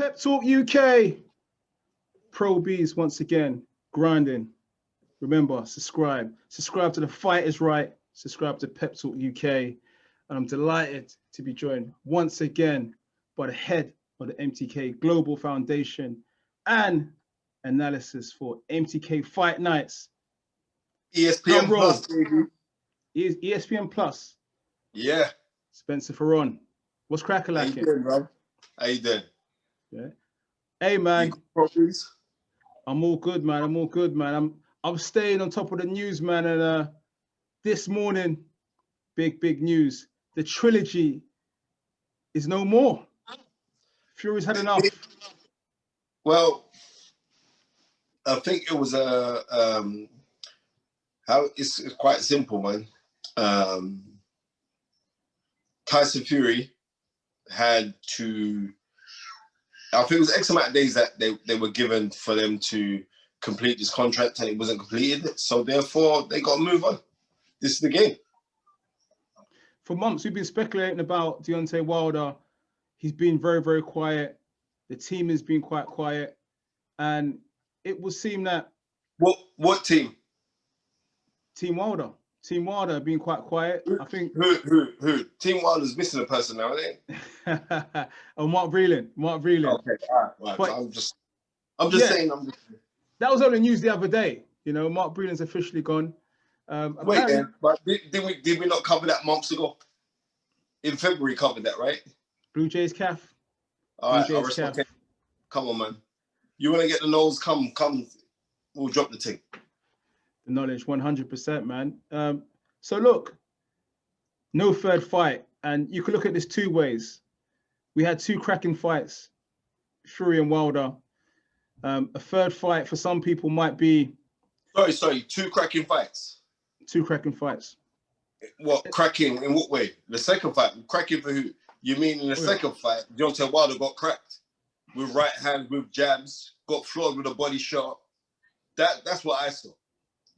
Pep Talk UK. Pro Beez once again, grinding. Remember, subscribe. Subscribe to The Fight Is Right. Subscribe to Pep Talk UK. And I'm delighted to be joined once again by the head of the MTK Global Foundation and analysis for MTK Fight Nights. ESPN Plus, baby. ESPN Plus. Yeah. Spencer Fearon. What's crack-a-lacking? How you doing, bro? How you doing? Yeah. Hey, man. Properties? I'm all good, man. I'm staying on top of the news, man. And this morning, big news. The trilogy is no more. Fury's had enough. Well, I think it was it's quite simple, man. Tyson Fury had to, I think it was X amount of days that they were given for them to complete this contract, and it wasn't completed. So therefore, they got to move on. This is the game. For months, we've been speculating about Deontay Wilder. He's been very, very quiet. The team has been quite quiet. And it would seem that... What team? Team Wilder. Team Wilder being quite quiet. I think... Who? Team Wilder's missing a person now, ain't they? Oh, Mark Breland. Okay, all right. But I'm just saying. That was on the news the other day. You know, Mark Breland's officially gone. Wait, but did we not cover that months ago? In February, covered that, right? Blue Jays calf. All right, I respect it. Come on, man. You want to get the nose? Come. We'll drop the thing. The knowledge, 100%, man. So look, no third fight, and you can look at this two ways. We had two cracking fights, Fury and Wilder. A third fight for some people might be. Sorry. Two cracking fights. Two cracking fights. What cracking? In what way? The second fight, cracking for who? You mean in the second fight, Deontay Wilder got cracked with right hand, with jabs, got floored with a body shot. That's what I saw,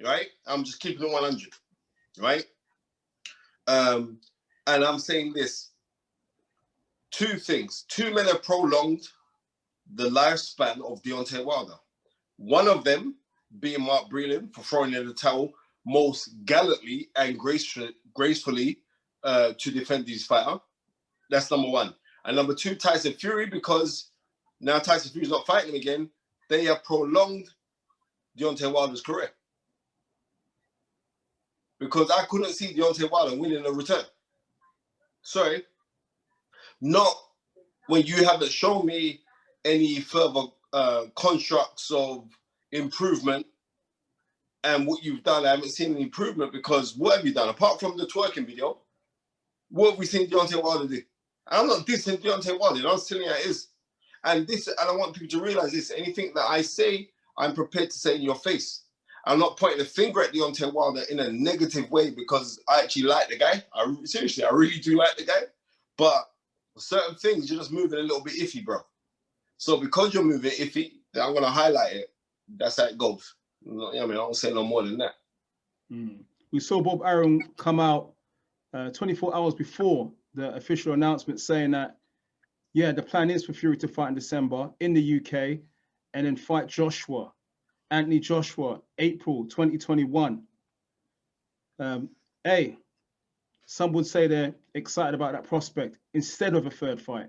right? I'm just keeping it 100, right? And I'm saying this. Two things. Two men have prolonged the lifespan of Deontay Wilder. One of them being Mark Breland for throwing in the towel most gallantly and gracefully to defend his fighter. That's number one. And number two, Tyson Fury, because now Tyson Fury's not fighting him again. They have prolonged Deontay Wilder's career. Because I couldn't see Deontay Wilder winning a return. Sorry. Not when you haven't shown me any further constructs of improvement, and what you've done, I haven't seen an improvement, because what have you done? Apart from the twerking video, what have we seen Deontay Wilder do? I'm not dissing Deontay Wilder, I'm telling you how it is. And I want people to realize this. Anything that I say, I'm prepared to say in your face. I'm not pointing a finger at Deontay Wilder in a negative way, because I actually like the guy. I really do like the guy. But for certain things, you're just moving a little bit iffy, bro. So because you're moving iffy, then I'm going to highlight it. That's how it goes. You know what I mean? I don't say no more than that. We saw Bob Arum come out 24 hours before the official announcement saying that, yeah, the plan is for Fury to fight in December in the UK and then fight Anthony Joshua, April 2021. Some would say they're excited about that prospect instead of a third fight.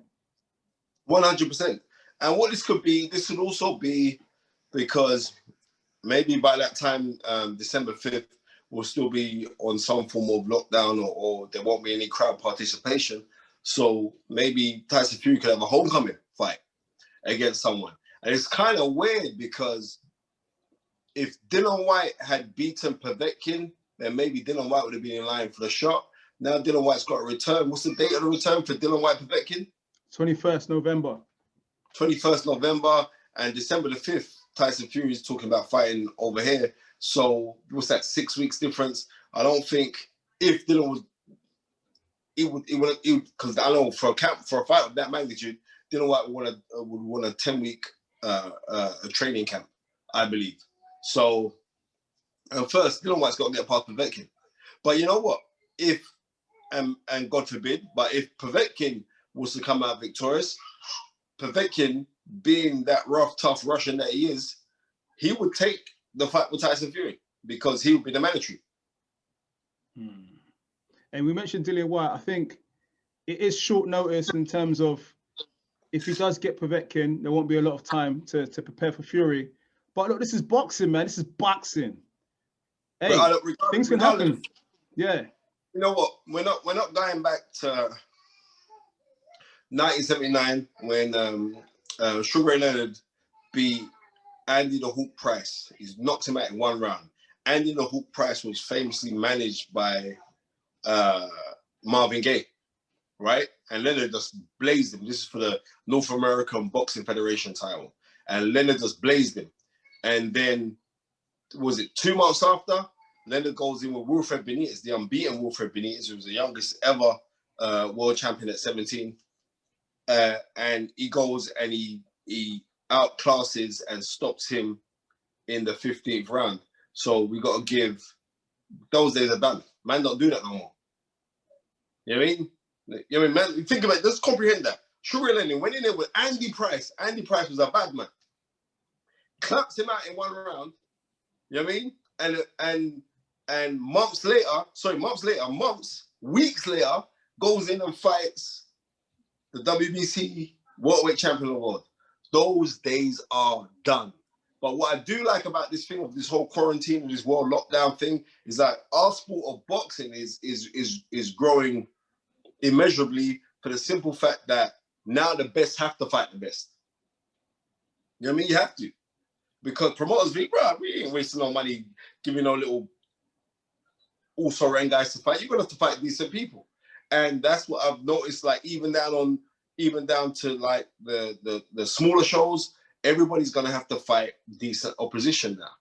100%. And what this could also be because maybe by that time, December 5th, we'll still be on some form of lockdown, or there won't be any crowd participation. So maybe Tyson Fury could have a homecoming fight against someone. And it's kind of weird, because if Dillian Whyte had beaten Povetkin, then maybe Dillian Whyte would have been in line for the shot. Now Dillian Whyte's got a return. What's the date of the return for Dillian Whyte Povetkin? 21st November. 21st November, and December the 5th, Tyson Fury is talking about fighting over here. So what's that, 6 weeks difference? I don't think if Dillian was, because I know for a fight of that magnitude, Dillian Whyte would want a 10-week training camp, I believe. So first, Dillian Whyte's got to get past Povetkin. But you know what? If and God forbid, but if Povetkin was to come out victorious, Povetkin being that rough, tough Russian that he is, he would take the fight with Tyson Fury because he would be the mandatory. And we mentioned Dillian White. I think it is short notice in terms of if he does get Povetkin, there won't be a lot of time to prepare for Fury. But look, this is boxing, man. This is boxing. Hey, things can happen. Yeah. You know what? We're not going back to 1979 when Sugar Ray Leonard beat Andy the Hook Price. He knocked him out in one round. Andy the Hook Price was famously managed by Marvin Gaye, right? And Leonard just blazed him. This is for the North American Boxing Federation title. And Leonard just blazed him. And then, was it 2 months after, Leonard goes in with Wilfred Benitez, the unbeaten Wilfred Benitez, who was the youngest ever world champion at 17. And he goes and he outclasses and stops him in the 15th round. So we got to give, those days are done. Man don't do that no more. You know what I mean? You know what I mean, man? Think about it, just comprehend that. Sugar Leonard went in there with Andy Price. Andy Price was a bad man. Claps him out in one round. You know what I mean? And weeks later, goes in and fights the WBC Welterweight Champion Award. Those days are done. But what I do like about this thing of this whole quarantine and this world lockdown thing is that our sport of boxing is growing immeasurably for the simple fact that now the best have to fight the best. You know what I mean? You have to. Because promoters think, bro, we ain't wasting no money giving no little also ran guys to fight. You're gonna have to fight decent people. And that's what I've noticed, like even down to like the smaller shows, everybody's gonna have to fight decent opposition now.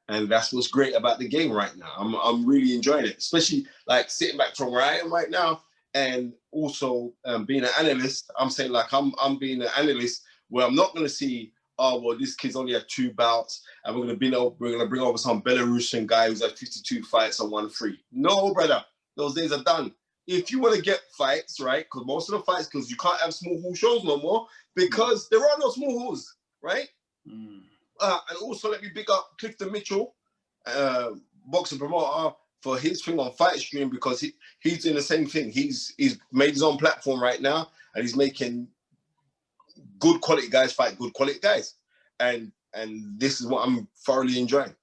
And that's what's great about the game right now. I'm really enjoying it, especially like sitting back from where I am right now, and also being an analyst. I'm saying like I'm being an analyst where I'm not gonna see, oh well, this kid's only had 2 bouts, and we're gonna bring over some Belarusian guy who's had 52 fights and won 3. No, brother, those days are done. If you want to get fights, right? Because most of the fights, because you can't have small hall shows no more, because there are no small halls, right? And also let me big up Clifton Mitchell, boxing promoter, for his thing on Fight Stream, because he's doing the same thing. He's made his own platform right now, and he's making good quality guys fight good quality guys. And this is what I'm thoroughly enjoying.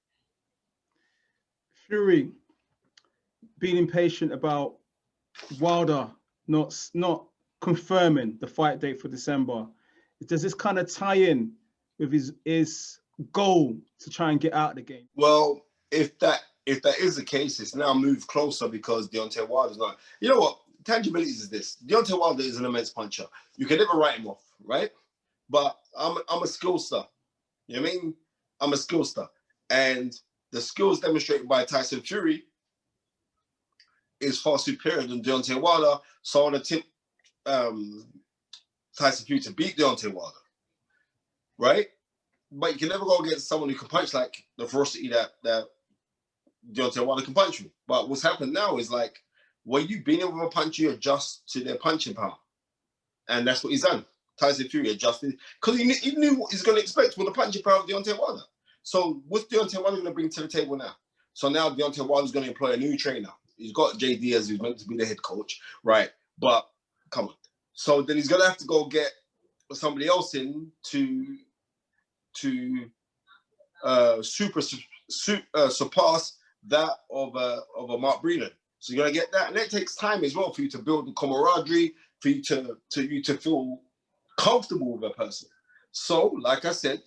Fury being impatient about Wilder not confirming the fight date for December. Does this kind of tie in with his goal to try and get out of the game? Well, if that is the case, it's now moved closer because Deontay Wilder's not. You know what? Tangibilities is this. Deontay Wilder is an immense puncher. You can never write him off, right? But I'm a skillster. You know what I mean? I'm a skillster. And the skills demonstrated by Tyson Fury is far superior than Deontay Wilder. So I want to tip Tyson Fury to beat Deontay Wilder, right? But you can never go against someone who can punch like the ferocity that Deontay Wilder can punch you. But what's happened now is like, when you've been able to punch, you adjust to their punching power. And that's what he's done. Tyson Fury adjusted because he knew what he's going to expect with the punching power of Deontay Wilder. So what's Deontay Wilder going to bring to the table now? So now Deontay Wilder's going to employ a new trainer. He's got JD as who's meant to be the head coach, right? But come on. So then he's going to have to go get somebody else in to surpass that of a Mark Breland. So you're going to get that, and that takes time as well for you to build the camaraderie, for you to feel comfortable with a person. So, like I said,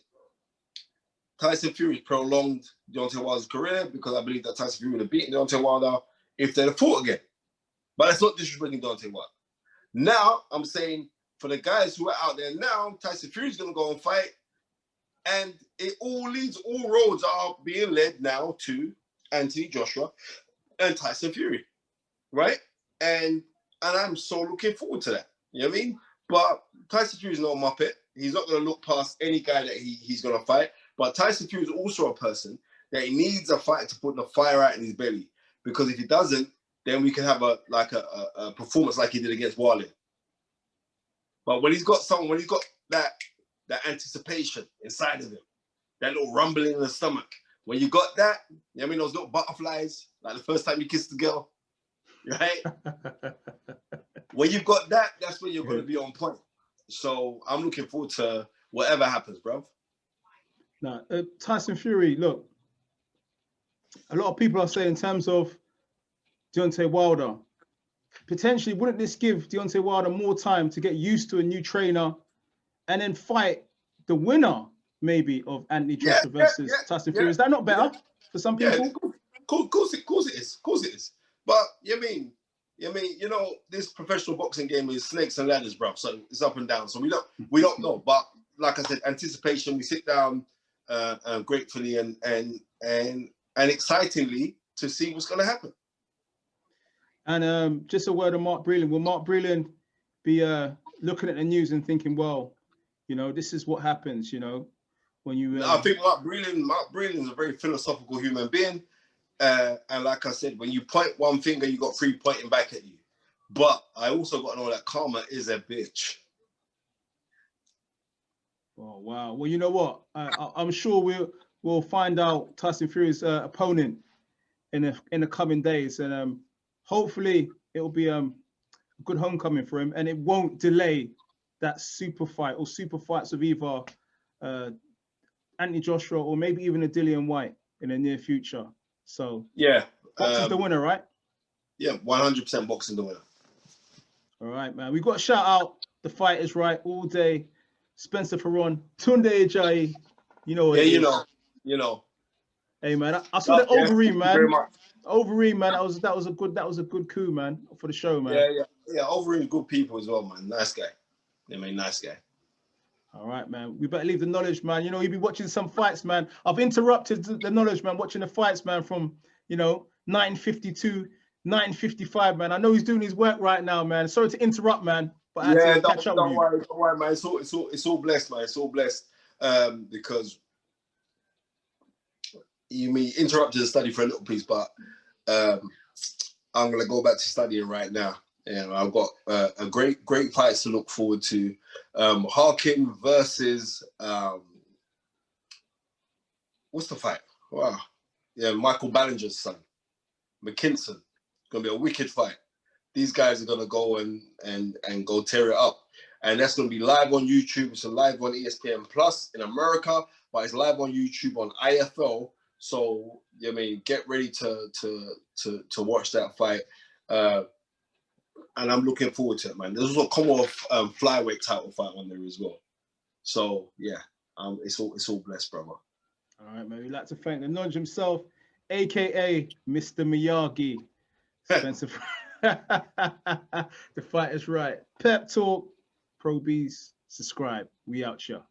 Tyson Fury prolonged Deontay Wilder's career because I believe that Tyson Fury would have beaten Deontay Wilder if they'd have fought again. But that's not disrespecting Deontay Wilder. Now, I'm saying for the guys who are out there now, Tyson Fury's going to go and fight, and all roads are being led now to Anthony Joshua and Tyson Fury, right? And I'm so looking forward to that. You know what I mean? But Tyson Fury's not a muppet. He's not going to look past any guy that he's going to fight. But Tyson Fury is also a person that he needs a fight to put the fire out in his belly. Because if he doesn't, then we can have a performance like he did against Wilder. But when he's got that that anticipation inside of him, that little rumbling in the stomach. When you got that, you know what I mean, those little butterflies, like the first time you kissed the girl, right? When you've got that, that's when you're going to be on point. So I'm looking forward to whatever happens, bro. Now, Tyson Fury, look, a lot of people are saying in terms of Deontay Wilder, potentially, wouldn't this give Deontay Wilder more time to get used to a new trainer and then fight the winner, maybe, of Anthony Joshua versus Tyson Fury? Is that not better for some people? Of course it is. Of course it is. But you know, this professional boxing game is snakes and ladders, bro. So it's up and down. So we don't know. But like I said, anticipation. We sit down gratefully and excitingly to see what's going to happen. And just a word on Mark Breland. Will Mark Breland be looking at the news and thinking, well, you know, this is what happens, you know, when you... I think Mark Breland is a very philosophical human being. And like I said, when you point one finger, you got 3 pointing back at you. But I also got to know that karma is a bitch. Oh, wow. Well, you know what? I'm sure we'll find out Tyson Fury's opponent in the coming days. And hopefully it'll be a good homecoming for him, and it won't delay that super fight or super fights of either Anthony Joshua or maybe even a Dillian White in the near future. So yeah, boxing's the winner, right? Yeah, 100% boxing the winner. All right, man. We got to shout out the Fight Is Right all day. Spencer Fearon, Tunde Ajayi. You know what it is. You know. Hey man, I saw the Overeem, man. Very much. Overeem, man. That was a good coup, man, for the show, man. Yeah. Overeem, good people as well, man. Nice guy. I mean, nice guy. All right, man. We better leave the knowledge, man. You know, you'll be watching some fights, man. I've interrupted the knowledge, man, watching the fights, man, from, you know, 1952, 1955, man. I know he's doing his work right now, man. Sorry to interrupt, man, but I had to catch up with you. Don't worry, man. It's all blessed, man. It's all blessed. Because you interrupted the study for a little piece, but I'm gonna go back to studying right now. And I've got a great fights to look forward to. Harkin versus what's the fight? Wow, yeah, Michael Ballinger's son, McKinson. Gonna be a wicked fight. These guys are gonna go and go tear it up, and that's gonna be live on YouTube. It's live on ESPN Plus in America, but it's live on YouTube on IFL. So get ready to watch that fight. And I'm looking forward to it, man. There's also a Commonwealth flyweight title fight on there as well. So yeah, it's all blessed, brother. All right, man. We'd like to thank the knowledge himself, aka Mr. Miyagi, Spencer. The Fight Is Right. Pep Talk, Pro Beez, subscribe. We out here.